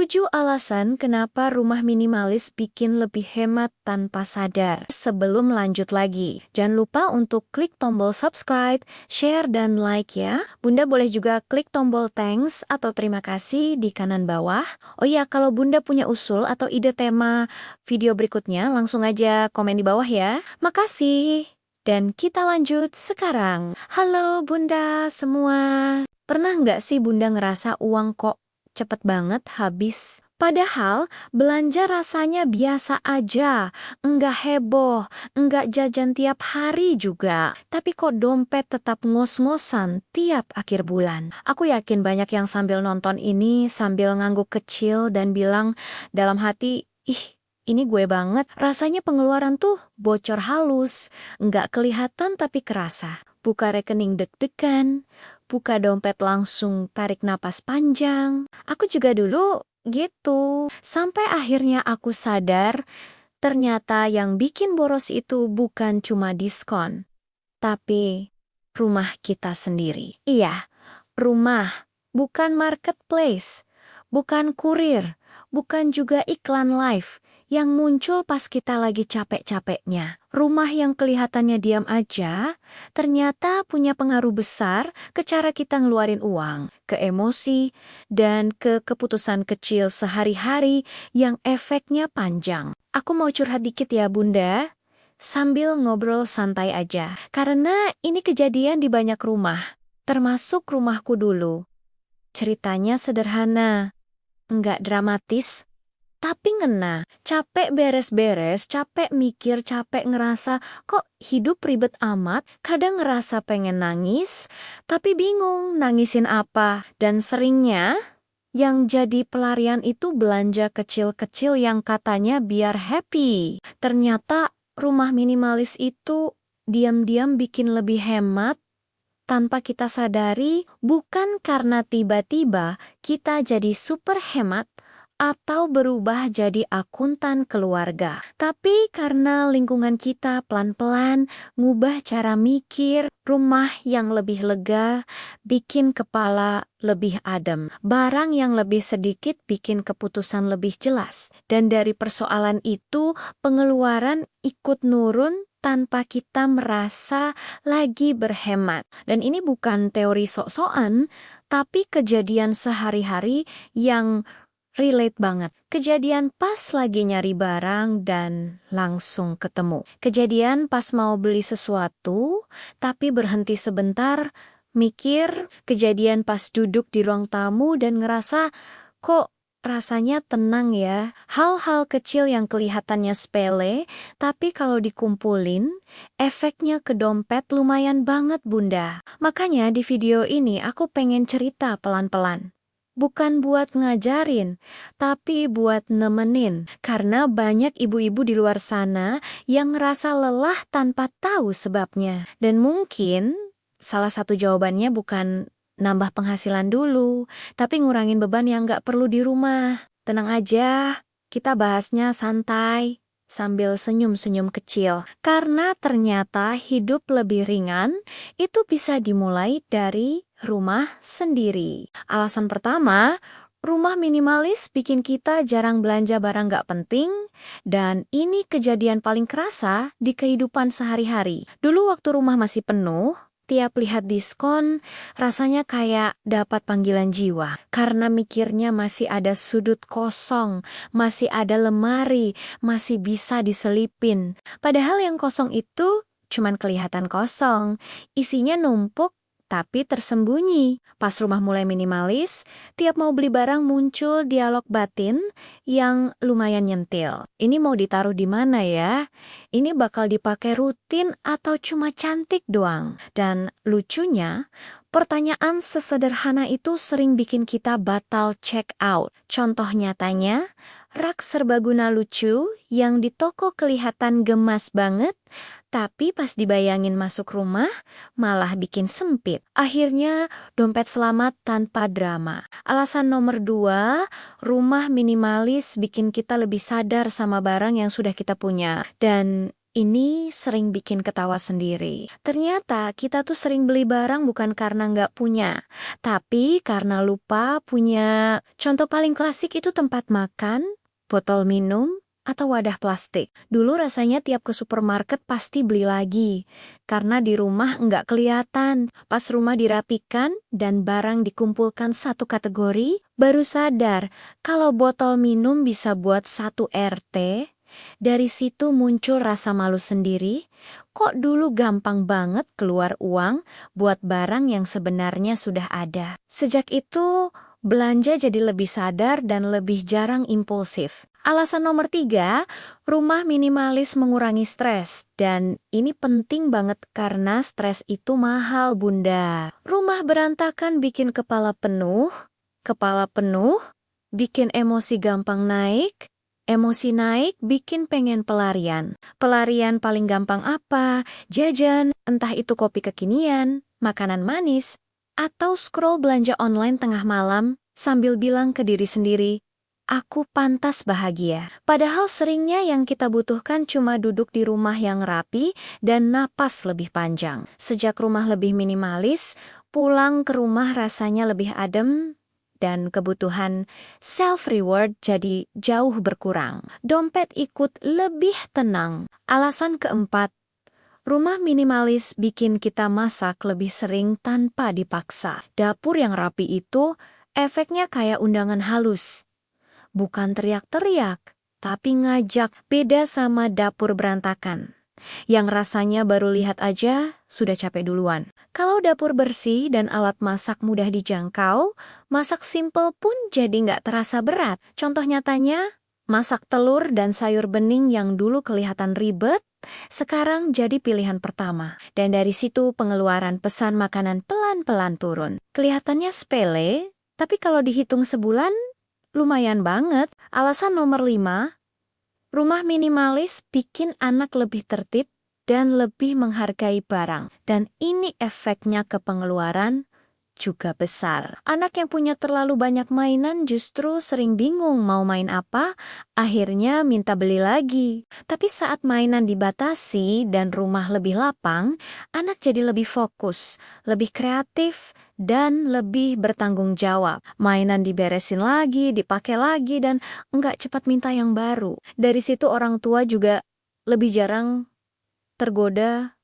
7 alasan kenapa rumah minimalis bikin lebih hemat tanpa sadar. Sebelum lanjut lagi, jangan lupa untuk klik tombol subscribe, share, dan like ya. Bunda boleh juga klik tombol thanks atau terima kasih di kanan bawah. Oh iya, kalau Bunda punya usul atau ide tema video berikutnya, langsung aja komen di bawah ya. Makasih. Dan kita lanjut sekarang. Halo Bunda semua. Pernah nggak sih Bunda ngerasa uang kok cepet banget habis? Padahal belanja rasanya biasa aja, enggak heboh, enggak jajan tiap hari juga. Tapi kok dompet tetap ngos-ngosan tiap akhir bulan. Aku yakin banyak yang sambil nonton ini sambil ngangguk kecil dan bilang dalam hati, ih, ini gue banget. Rasanya pengeluaran tuh bocor halus, enggak kelihatan tapi kerasa. Buka rekening deg-degan, buka dompet langsung tarik napas panjang. Aku juga dulu gitu. Sampai akhirnya aku sadar, ternyata yang bikin boros itu bukan cuma diskon, tapi rumah kita sendiri. Iya, rumah, bukan marketplace, bukan kurir, bukan juga iklan live yang muncul pas kita lagi capek-capeknya. Rumah yang kelihatannya diam aja, ternyata punya pengaruh besar ke cara kita ngeluarin uang, ke emosi, dan ke keputusan kecil sehari-hari yang efeknya panjang. Aku mau curhat dikit ya Bunda, sambil ngobrol santai aja. Karena ini kejadian di banyak rumah, termasuk rumahku dulu. Ceritanya sederhana, enggak dramatis, tapi ngena. Capek beres-beres, capek mikir, capek ngerasa kok hidup ribet amat, kadang ngerasa pengen nangis, tapi bingung nangisin apa. Dan seringnya yang jadi pelarian itu belanja kecil-kecil yang katanya biar happy. Ternyata rumah minimalis itu diam-diam bikin lebih hemat tanpa kita sadari, bukan karena tiba-tiba kita jadi super hemat atau berubah jadi akuntan keluarga. Tapi karena lingkungan kita pelan-pelan ngubah cara mikir, rumah yang lebih lega bikin kepala lebih adem. Barang yang lebih sedikit bikin keputusan lebih jelas. Dan dari persoalan itu, pengeluaran ikut nurun tanpa kita merasa lagi berhemat. Dan ini bukan teori sok-sokan, tapi kejadian sehari-hari yang relate banget. Kejadian pas lagi nyari barang dan langsung ketemu. Kejadian pas mau beli sesuatu, tapi berhenti sebentar, mikir. Kejadian pas duduk di ruang tamu dan ngerasa, kok rasanya tenang ya. Hal-hal kecil yang kelihatannya sepele, tapi kalau dikumpulin, efeknya ke dompet lumayan banget Bunda. Makanya di video ini aku pengen cerita pelan-pelan. Bukan buat ngajarin, tapi buat nemenin. Karena banyak ibu-ibu di luar sana yang ngerasa lelah tanpa tahu sebabnya. Dan mungkin salah satu jawabannya bukan nambah penghasilan dulu, tapi ngurangin beban yang gak perlu di rumah. Tenang aja, kita bahasnya santai, sambil senyum-senyum kecil. Karena ternyata hidup lebih ringan, itu bisa dimulai dari rumah sendiri. Alasan pertama, rumah minimalis bikin kita jarang belanja barang gak penting, dan ini kejadian paling kerasa di kehidupan sehari-hari. Dulu waktu rumah masih penuh, tiap lihat diskon, rasanya kayak dapat panggilan jiwa. Karena mikirnya masih ada sudut kosong, masih ada lemari, masih bisa diselipin. Padahal yang kosong itu cuman kelihatan kosong, isinya numpuk tapi tersembunyi. Pas rumah mulai minimalis, tiap mau beli barang muncul dialog batin yang lumayan nyentil. Ini mau ditaruh di mana ya? Ini bakal dipakai rutin atau cuma cantik doang? Dan lucunya, pertanyaan sesederhana itu sering bikin kita batal check out. Contoh nyatanya, rak serbaguna lucu yang di toko kelihatan gemas banget, tapi pas dibayangin masuk rumah, malah bikin sempit. Akhirnya, dompet selamat tanpa drama. Alasan nomor 2, rumah minimalis bikin kita lebih sadar sama barang yang sudah kita punya. Dan Ini sering bikin ketawa sendiri. Ternyata kita tuh sering beli barang bukan karena nggak punya, tapi karena lupa punya. Contoh paling klasik itu tempat makan, botol minum, atau wadah plastik. Dulu rasanya tiap ke supermarket pasti beli lagi, karena di rumah nggak kelihatan. Pas rumah dirapikan dan barang dikumpulkan satu kategori, baru sadar kalau botol minum bisa buat satu RT. Dari situ muncul rasa malu sendiri, kok dulu gampang banget keluar uang buat barang yang sebenarnya sudah ada. Sejak itu, belanja jadi lebih sadar dan lebih jarang impulsif. Alasan nomor 3, rumah minimalis mengurangi stres. Dan ini penting banget karena stres itu mahal, Bunda. Rumah berantakan bikin kepala penuh, bikin emosi gampang naik, emosi naik bikin pengen pelarian. Pelarian paling gampang apa? Jajan, entah itu kopi kekinian, makanan manis, atau scroll belanja online tengah malam sambil bilang ke diri sendiri, aku pantas bahagia. Padahal seringnya yang kita butuhkan cuma duduk di rumah yang rapi dan napas lebih panjang. Sejak rumah lebih minimalis, pulang ke rumah rasanya lebih adem, dan kebutuhan self-reward jadi jauh berkurang. Dompet ikut lebih tenang. Alasan keempat, rumah minimalis bikin kita masak lebih sering tanpa dipaksa. Dapur yang rapi itu efeknya kayak undangan halus. Bukan teriak-teriak, tapi ngajak. Beda sama dapur berantakan, yang rasanya baru lihat aja sudah capek duluan. Kalau dapur bersih dan alat masak mudah dijangkau, masak simple pun jadi nggak terasa berat. Contoh nyatanya, masak telur dan sayur bening yang dulu kelihatan ribet, sekarang jadi pilihan pertama. Dan dari situ pengeluaran pesan makanan pelan-pelan turun. Kelihatannya sepele, tapi kalau dihitung sebulan, lumayan banget. Alasan nomor 5, rumah minimalis bikin anak lebih tertib dan lebih menghargai barang. Dan ini efeknya ke pengeluaran juga besar. Anak yang punya terlalu banyak mainan justru sering bingung mau main apa, akhirnya minta beli lagi. Tapi saat mainan dibatasi dan rumah lebih lapang, anak jadi lebih fokus, lebih kreatif, dan lebih bertanggung jawab. Mainan diberesin lagi, dipakai lagi, dan nggak cepat minta yang baru. Dari situ orang tua juga lebih jarang tergoda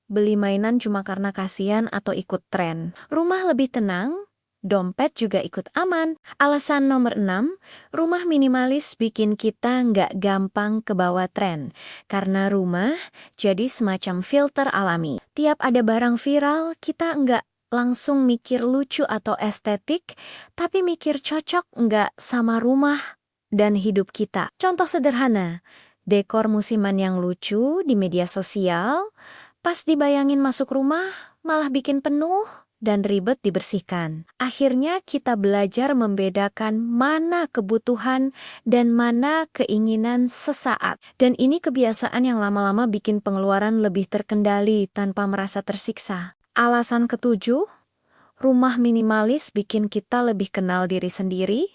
beli mainan cuma karena kasihan atau ikut tren. Rumah lebih tenang, dompet juga ikut aman. Alasan nomor 6, rumah minimalis bikin kita nggak gampang kebawa tren. Karena rumah jadi semacam filter alami. Tiap ada barang viral, kita nggak langsung mikir lucu atau estetik, tapi mikir cocok nggak sama rumah dan hidup kita. Contoh sederhana, dekor musiman yang lucu di media sosial, pas dibayangin masuk rumah, malah bikin penuh dan ribet dibersihkan. Akhirnya kita belajar membedakan mana kebutuhan dan mana keinginan sesaat. Dan ini kebiasaan yang lama-lama bikin pengeluaran lebih terkendali tanpa merasa tersiksa. Alasan ketujuh, rumah minimalis bikin kita lebih kenal diri sendiri.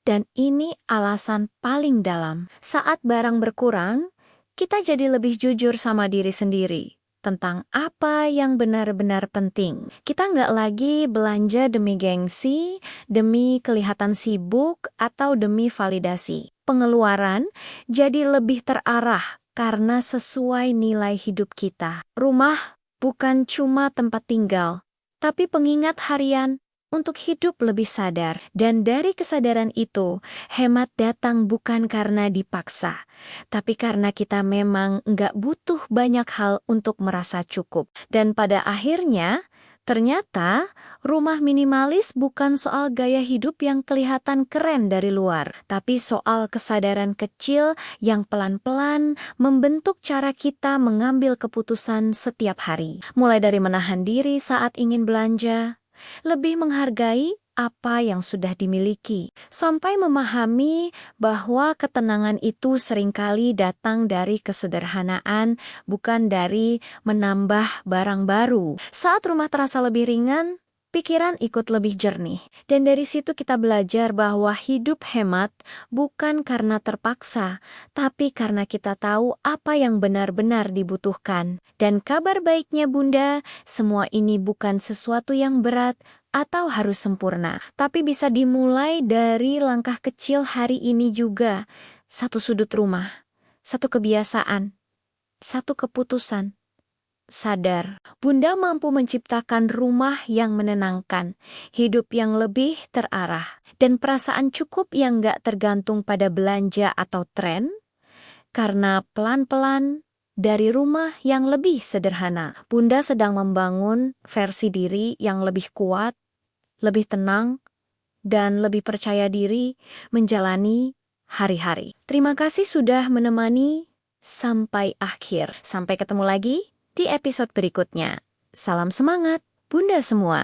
Dan ini alasan paling dalam. Saat barang berkurang, kita jadi lebih jujur sama diri sendiri tentang apa yang benar-benar penting. Kita nggak lagi belanja demi gengsi, demi kelihatan sibuk, atau demi validasi. Pengeluaran jadi lebih terarah karena sesuai nilai hidup kita. Rumah bukan cuma tempat tinggal, tapi pengingat harian untuk hidup lebih sadar. Dan dari kesadaran itu, hemat datang bukan karena dipaksa, tapi karena kita memang nggak butuh banyak hal untuk merasa cukup. Dan pada akhirnya, ternyata rumah minimalis bukan soal gaya hidup yang kelihatan keren dari luar, tapi soal kesadaran kecil yang pelan-pelan membentuk cara kita mengambil keputusan setiap hari. Mulai dari menahan diri saat ingin belanja, lebih menghargai apa yang sudah dimiliki, sampai memahami bahwa ketenangan itu seringkali datang dari kesederhanaan, bukan dari menambah barang baru. Saat rumah terasa lebih ringan, pikiran ikut lebih jernih. Dan dari situ kita belajar bahwa hidup hemat bukan karena terpaksa, tapi karena kita tahu apa yang benar-benar dibutuhkan. Dan kabar baiknya Bunda, semua ini bukan sesuatu yang berat atau harus sempurna, tapi bisa dimulai dari langkah kecil hari ini juga. Satu sudut rumah, satu kebiasaan, satu keputusan. Sadar, Bunda mampu menciptakan rumah yang menenangkan, hidup yang lebih terarah, dan perasaan cukup yang gak tergantung pada belanja atau tren, karena pelan-pelan dari rumah yang lebih sederhana, Bunda sedang membangun versi diri yang lebih kuat, lebih tenang, dan lebih percaya diri menjalani hari-hari. Terima kasih sudah menemani sampai akhir. Sampai ketemu lagi di episode berikutnya. Salam semangat, Bunda semua.